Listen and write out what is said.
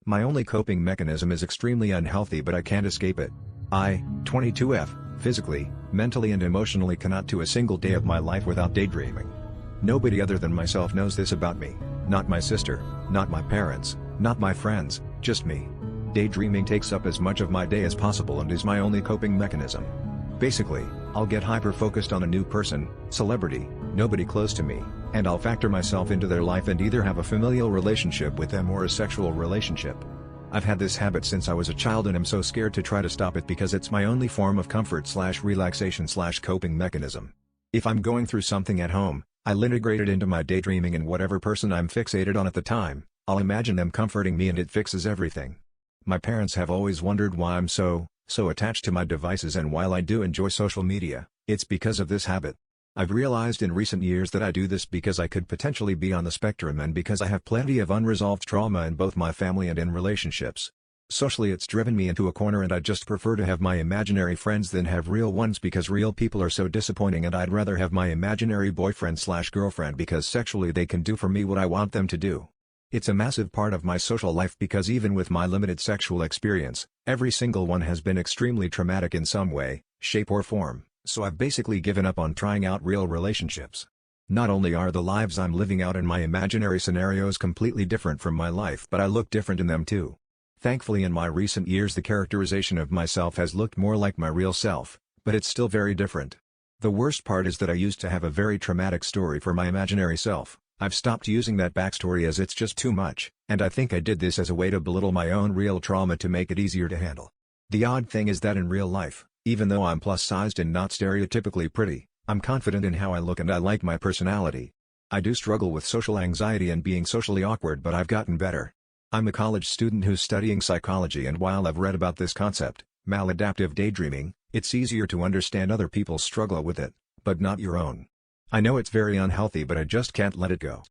My only coping mechanism is extremely unhealthy, but I can't escape it. I, 22F, physically, mentally and emotionally cannot do a single day of my life without daydreaming. Nobody other than myself knows this about me. Not my sister, not my parents, not my friends, just me. Daydreaming takes up as much of my day as possible and is my only coping mechanism. Basically, I'll get hyper-focused on a new person, celebrity, nobody close to me, and I'll factor myself into their life and either have a familial relationship with them or a sexual relationship. I've had this habit since I was a child and am so scared to try to stop it because it's my only form of comfort/relaxation/coping mechanism. If I'm going through something at home, I'll integrate it into my daydreaming, and whatever person I'm fixated on at the time, I'll imagine them comforting me and it fixes everything. My parents have always wondered why I'm so attached to my devices, and while I do enjoy social media, it's because of this habit. I've realized in recent years that I do this because I could potentially be on the spectrum and because I have plenty of unresolved trauma in both my family and in relationships. Socially, it's driven me into a corner, and I just prefer to have my imaginary friends than have real ones because real people are so disappointing, and I'd rather have my imaginary boyfriend/girlfriend because sexually they can do for me what I want them to do. It's a massive part of my social life because even with my limited sexual experience, every single one has been extremely traumatic in some way, shape or form, so I've basically given up on trying out real relationships. Not only are the lives I'm living out in my imaginary scenarios completely different from my life, but I look different in them too. Thankfully, in my recent years the characterization of myself has looked more like my real self, but it's still very different. The worst part is that I used to have a very traumatic story for my imaginary self. I've stopped using that backstory as it's just too much, and I think I did this as a way to belittle my own real trauma to make it easier to handle. The odd thing is that in real life, even though I'm plus-sized and not stereotypically pretty, I'm confident in how I look and I like my personality. I do struggle with social anxiety and being socially awkward, but I've gotten better. I'm a college student who's studying psychology, and while I've read about this concept, maladaptive daydreaming, it's easier to understand other people's struggle with it, but not your own. I know it's very unhealthy, but I just can't let it go.